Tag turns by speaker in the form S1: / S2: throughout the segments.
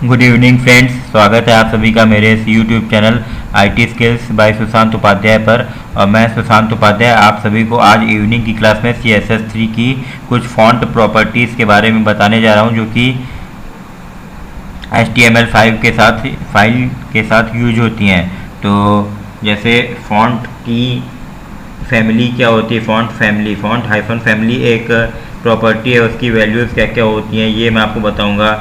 S1: Good evening friends, स्वागत है आप सभी का मेरे इस YouTube channel IT skills by Sushant Upadhyay पर। और मैं सुशांत उपाध्याय आप सभी को आज इवनिंग की क्लास में CSS3 की कुछ फॉन्ट प्रॉपर्टीज़ के बारे में बताने जा रहा हूं, जो कि HTML5 के साथ फाइल के साथ यूज होती हैं। तो जैसे फॉन्ट की फैमिली क्या होती है, फॉन्ट हाइफन फैमिली एक प्रॉपर्टी है, उसकी वैल्यूज़ क्या क्या होती हैं ये मैं आपको बताऊंगा।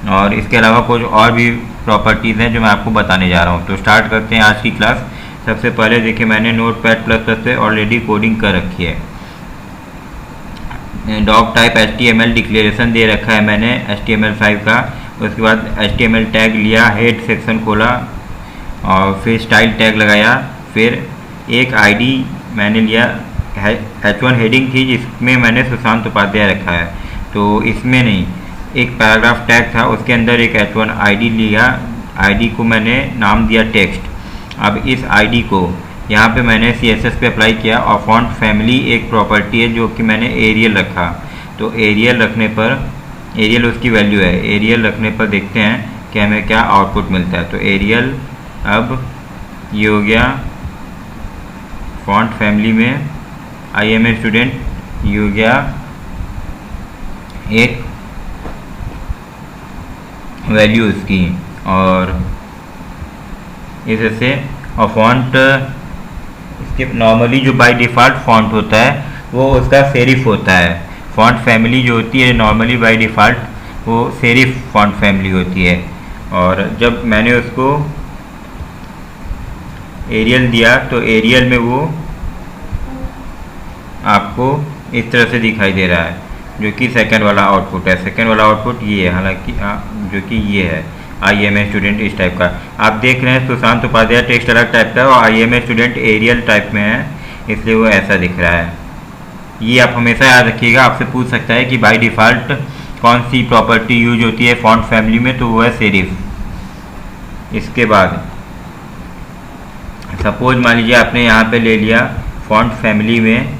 S1: और इसके अलावा कुछ और भी प्रॉपर्टीज़ हैं जो मैं आपको बताने जा रहा हूं। तो स्टार्ट करते हैं आज की क्लास। सबसे पहले देखिए, मैंने नोटपैड++ पे ऑलरेडी कोडिंग कर रखी है। डॉक टाइप HTML डिक्लेरेशन दे रखा है मैंने HTML5 का। उसके बाद HTML टैग लिया, हेड सेक्शन खोला और फिर स्टाइल टैग लगाया। फिर एक ID मैंने लिया, H1 हेडिंग थी जिसमें मैंने सुशांत उपाध्याय रखा है। तो इसमें नहीं, एक पैराग्राफ टैग था, उसके अंदर एक H1 ID लिया। ID को मैंने नाम दिया टेक्स्ट। अब इस ID को यहाँ पे मैंने CSS पे अप्लाई किया और फॉन्ट फैमिली एक प्रॉपर्टी है जो कि मैंने एरियल रखा। तो एरियल रखने पर, एरियल उसकी वैल्यू है, एरियल रखने पर देखते हैं कि हमें क्या आउटपुट मिलता है। तो एरियल, अब ये हो गया फॉन्ट फैमिली में I am a स्टूडेंट, ये हो गया एक वैल्यू उसकी। और इस से और फॉन्ट इसके नॉर्मली जो बाय डिफ़ॉल्ट फॉन्ट होता है वो उसका सेरिफ होता है। फॉन्ट फैमिली जो होती है नॉर्मली बाय डिफ़ॉल्ट वो सेरिफ फॉन्ट फैमिली होती है। और जब मैंने उसको एरियल दिया तो एरियल में वो आपको इस तरह से दिखाई दे रहा है, जो कि सेकंड वाला आउटपुट है। सेकंड वाला आउटपुट ये है, हालांकि जो कि ये है I am a स्टूडेंट इस टाइप का। आप देख रहे हैं सुशांत उपाध्याय टेक्स्ट अलग टाइप का है और I am a student Arial type में है, इसलिए वो ऐसा दिख रहा है। ये आप हमेशा याद रखिएगा, आपसे पूछ सकता है कि बाय डिफ़ॉल्ट कौन सी प्रॉपर्टी यूज होती है फॉन्ट फैमिली में, तो वो है सेरिफ। इसके बाद सपोज मान लीजिए आपने यहाँ पे ले लिया फॉन्ट फैमिली में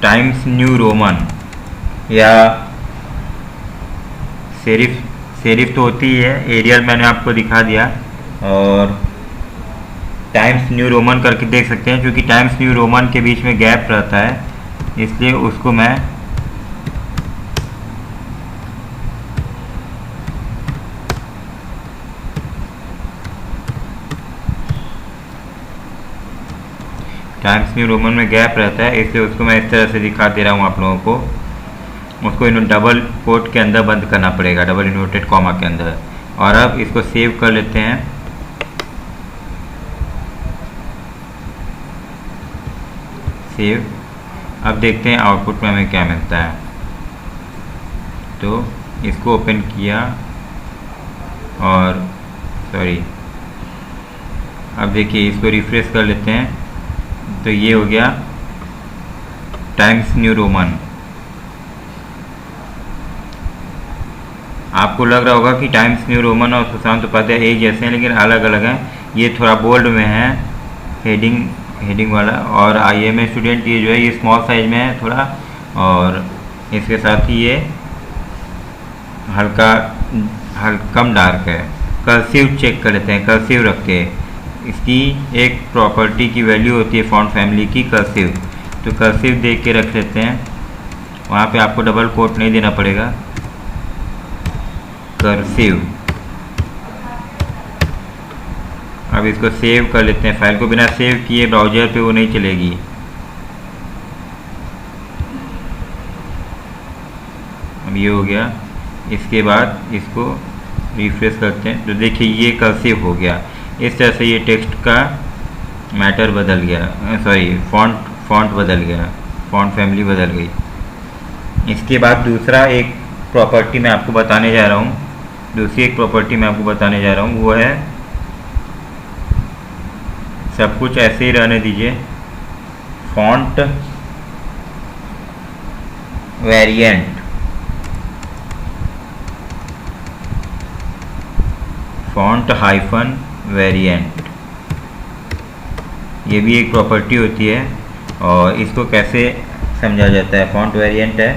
S1: टाइम्स न्यू रोमन या सेरिफ तो होती ही है, एरियल मैंने आपको दिखा दिया। और टाइम्स न्यू रोमन करके देख सकते हैं, क्योंकि टाइम्स न्यू रोमन के बीच में गैप रहता है, इसलिए उसको मैं टाइम्स न्यू रोमन में गैप रहता है, इसलिए उसको मैं इस तरह से दिखा दे रहा हूँ आप लोगों को। उसको डबल कोट के अंदर बंद करना पड़ेगा, डबल इन्वर्टेड कॉमा के अंदर। और अब इसको सेव कर लेते हैं। सेव। अब देखते हैं आउटपुट में हमें क्या मिलता है। तो इसको ओपन किया और सॉरी, अब देखिए इसको रिफ्रेश कर लेते हैं, तो ये हो गया टाइम्स न्यू रोमन। आपको लग रहा होगा कि टाइम्स न्यू रोमन और सुशांत उपाध्याय एक जैसे हैं, लेकिन अलग अलग हैं। ये थोड़ा बोल्ड में है हेडिंग वाला, और I am a स्टूडेंट ये जो है ये स्मॉल साइज में है थोड़ा, और इसके साथ ही ये हल्का कम डार्क है। कर्सिव चेक कर लेते हैं, कर्सिव रख के। इसकी एक प्रॉपर्टी की वैल्यू होती है फॉन्ट फैमिली की, कर्सिव। तो कर्सिव देख के रख लेते हैं, वहाँ पे आपको डबल कोट नहीं देना पड़ेगा, कर्सिव। अब इसको सेव कर लेते हैं। फाइल को बिना सेव किए ब्राउज़र पे वो नहीं चलेगी। अब ये हो गया। इसके बाद इसको रिफ्रेश करते हैं, तो देखिए ये कर्सिव हो गया। इस तरह से ये टेक्स्ट का मैटर बदल गया, सॉरी फॉन्ट बदल गया, फॉन्ट फैमिली बदल गई। इसके बाद दूसरा एक प्रॉपर्टी मैं आपको बताने जा रहा हूँ, दूसरी एक प्रॉपर्टी मैं आपको बताने जा रहा हूँ, वो है, सब कुछ ऐसे ही रहने दीजिए, font variant. Font hyphen variant, ये भी एक प्रॉपर्टी होती है। और इसको कैसे समझा जाता है, फॉन्ट वेरिएंट है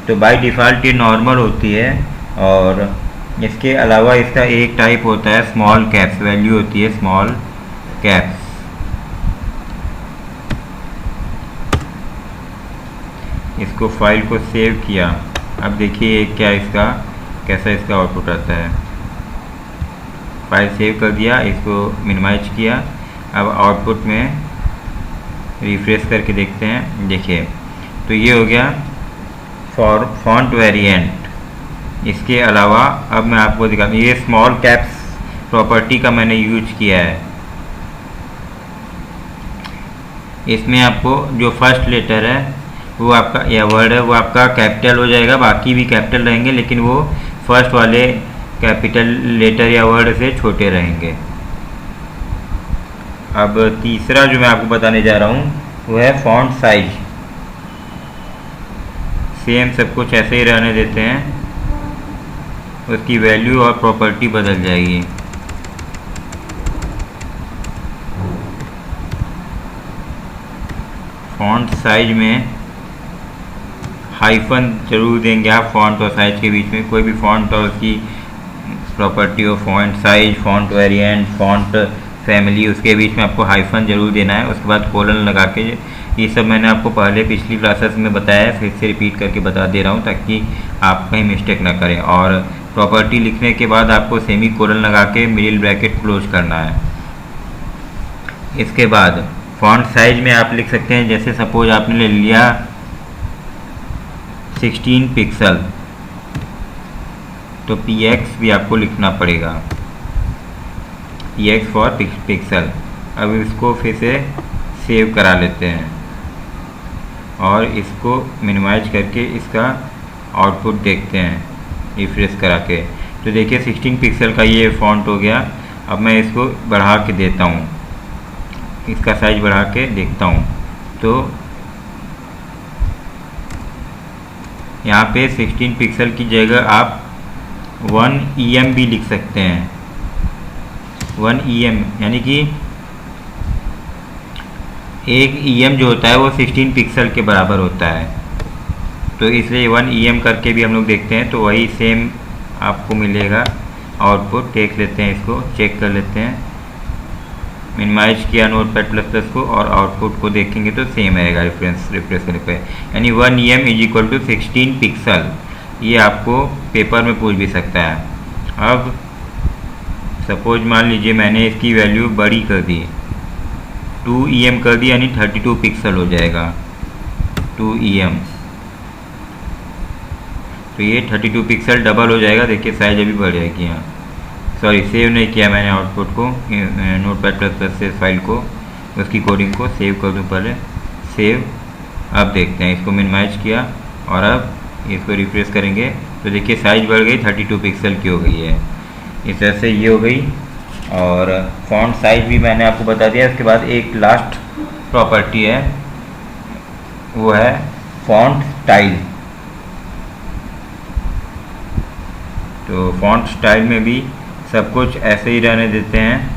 S1: तो बाय डिफ़ॉल्ट ये नॉर्मल होती है। और इसके अलावा इसका एक टाइप होता है स्मॉल कैप्स, वैल्यू होती है स्मॉल कैप्स। इसको फाइल को सेव किया। अब देखिए क्या इसका कैसा इसका आउटपुट आता है। फाइल सेव कर दिया, इसको मिनिमाइज किया। अब आउटपुट में रिफ्रेश करके देखते हैं। देखिए तो ये हो गया फॉर फॉन्ट वेरिएंट। इसके अलावा अब मैं आपको दिखाता हूँ, ये स्मॉल कैप्स प्रॉपर्टी का मैंने यूज किया है। इसमें आपको जो फर्स्ट लेटर है वो आपका, या वर्ड है वो आपका कैपिटल हो जाएगा, बाकी भी कैपिटल रहेंगे, लेकिन वो फर्स्ट वाले कैपिटल लेटर या वर्ड से छोटे रहेंगे। अब तीसरा जो मैं आपको बताने जा रहा हूँ वो है फॉन्ट साइज। सेम सब कुछ ऐसे ही रहने देते हैं, उसकी वैल्यू और प्रॉपर्टी बदल जाएगी। फॉन्ट साइज में हाइफन जरूर देंगे आप फॉन्ट और साइज के बीच में। कोई भी फॉन्ट और उसकी प्रॉपर्टी हो, font size, font variant, font family, उसके बीच में आपको हाइफन जरूर देना है। उसके बाद कोलन लगा के, ये सब मैंने आपको पहले पिछली क्लासेस में बताया है, फिर से रिपीट करके बता दे रहा हूँ ताकि आप कहीं मिस्टेक ना करें। और प्रॉपर्टी लिखने के बाद आपको सेमी कोलन लगा के मिडिल ब्रैकेट क्लोज करना है। इसके बाद फॉन्ट साइज में आप लिख सकते हैं, जैसे सपोज आपने ले लिया 16 पिक्सल, तो px भी आपको लिखना पड़ेगा, px फॉर पिक्सल। अब इसको फिर से सेव करा लेते हैं और इसको मिनिमाइज करके इसका आउटपुट देखते हैं रिफ्रेश करा के। तो देखिए 16 पिक्सल का ये फॉन्ट हो गया। अब मैं इसको बढ़ा के देता हूँ, इसका साइज बढ़ा के देखता हूँ। तो यहाँ पे 16 पिक्सल की जगह आप 1 EM भी लिख सकते हैं। 1 EM यानी कि एक EM जो होता है वो 16 पिक्सल के बराबर होता है। तो इसलिए 1 EM करके भी हम लोग देखते हैं, तो वही सेम आपको मिलेगा आउटपुट। देख लेते हैं, इसको चेक कर लेते हैं। मिनिमाइज किया नोटपैड प्लस प्लस को और आउटपुट को देखेंगे तो सेम आएगा रिफ्रेश करने पे, यानी 1 EM is equal to 16 pixel. ये आपको पेपर में पूछ भी सकता है। अब सपोज मान लीजिए मैंने इसकी वैल्यू बड़ी कर दी, 2 EM कर दी, यानी 32 पिक्सल हो जाएगा 2 EM। तो ये 32 पिक्सल डबल हो जाएगा। देखिए साइज अभी बढ़ जाएगी यहाँ। सॉरी, सेव नहीं किया मैंने आउटपुट को, नोटपैड प्लस प्लस से फाइल को, उसकी कोडिंग को सेव कर दूँ पहले, सेव। अब देखते हैं, इसको मिनिमाइज किया और अब इसको रिफ्रेश करेंगे तो देखिए साइज बढ़ गई, 32 पिक्सल की हो गई है। इस तरह से ये हो गई। और फॉन्ट साइज भी मैंने आपको बता दिया। इसके बाद एक लास्ट प्रॉपर्टी है, वो है फॉन्ट स्टाइल। तो फॉन्ट स्टाइल में भी सब कुछ ऐसे ही रहने देते हैं।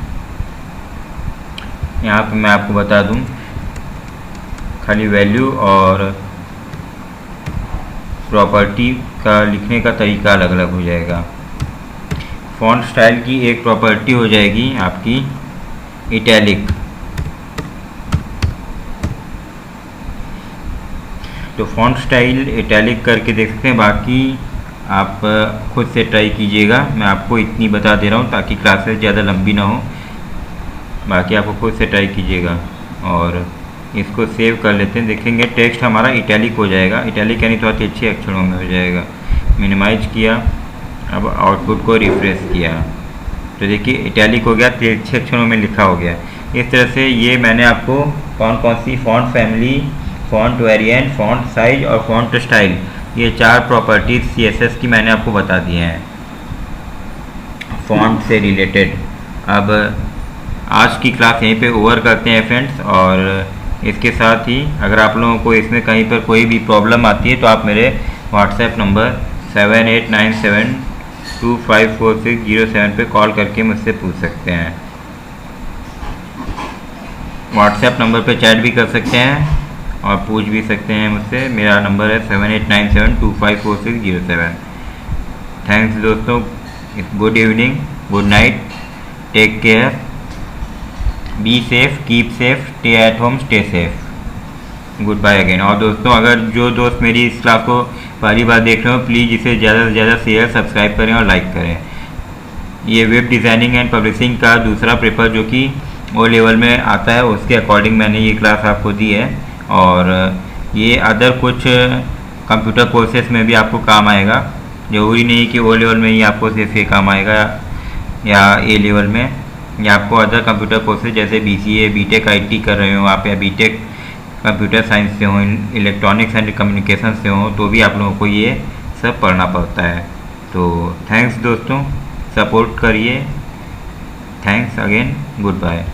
S1: यहाँ पे मैं आपको बता दूँ, खाली वैल्यू और प्रॉपर्टी का लिखने का तरीका अलग अलग हो जाएगा। फॉन्ट स्टाइल की एक प्रॉपर्टी हो जाएगी आपकी इटैलिक। तो फॉन्ट स्टाइल इटैलिक करके देख सकते हैं। बाकी आप खुद से ट्राई कीजिएगा, मैं आपको इतनी बता दे रहा हूँ ताकि क्लासेस ज़्यादा लंबी ना हो। बाकी आपको खुद से ट्राई कीजिएगा। और इसको सेव कर लेते हैं, देखेंगे टेक्स्ट हमारा इटैलिक हो जाएगा। इटैलिक यानी बहुत ही अच्छे अक्षरों में हो जाएगा। मिनिमाइज किया, अब आउटपुट को रिफ्रेश किया तो देखिए इटैलिक हो गया, अच्छे अक्षरों में लिखा हो गया। इस तरह से ये मैंने आपको कौन कौन सी font family, font variant, font size और फॉन्ट स्टाइल, ये 4 प्रॉपर्टीज CSS की मैंने आपको बता दी हैं फॉन्ट से रिलेटेड। अब आज की क्लास यहीं पे ओवर करते हैं फ्रेंड्स। और इसके साथ ही अगर आप लोगों को इसमें कहीं पर कोई भी प्रॉब्लम आती है तो आप मेरे व्हाट्सएप नंबर 7897254607 पे कॉल करके मुझसे पूछ सकते हैं। व्हाट्सएप नंबर पे चैट भी कर सकते हैं और पूछ भी सकते हैं मुझसे। मेरा नंबर है 7897254607। थैंक्स दोस्तों, good evening, good night, take care, be safe, keep safe, stay at home, stay safe, good bye again. और दोस्तों, अगर जो दोस्त मेरी इस क्लास को पहली बार देख रहे हो, प्लीज़ इसे ज़्यादा से ज़्यादा शेयर, सब्सक्राइब करें और लाइक करें। ये वेब डिज़ाइनिंग एंड पब्लिशिंग का दूसरा पेपर जो कि ओ लेवल में आता है, उसके अकॉर्डिंग मैंने ये क्लास आपको दी है। और ये अदर कुछ कंप्यूटर कोर्सेस में भी आपको काम आएगा। ज़रूरी नहीं कि ओ लेवल में ही आपको सिर्फ ये काम आएगा या ए लेवल में, या आपको अदर कंप्यूटर कोर्सेज जैसे BCA, BTech IT कर रहे हो आप, या BTech कंप्यूटर साइंस से हो, इलेक्ट्रॉनिक्स एंड कम्युनिकेशन से हो, तो भी आप लोगों को ये सब पढ़ना पड़ता है। तो थैंक्स दोस्तों, सपोर्ट करिए। Thanks again, good bye.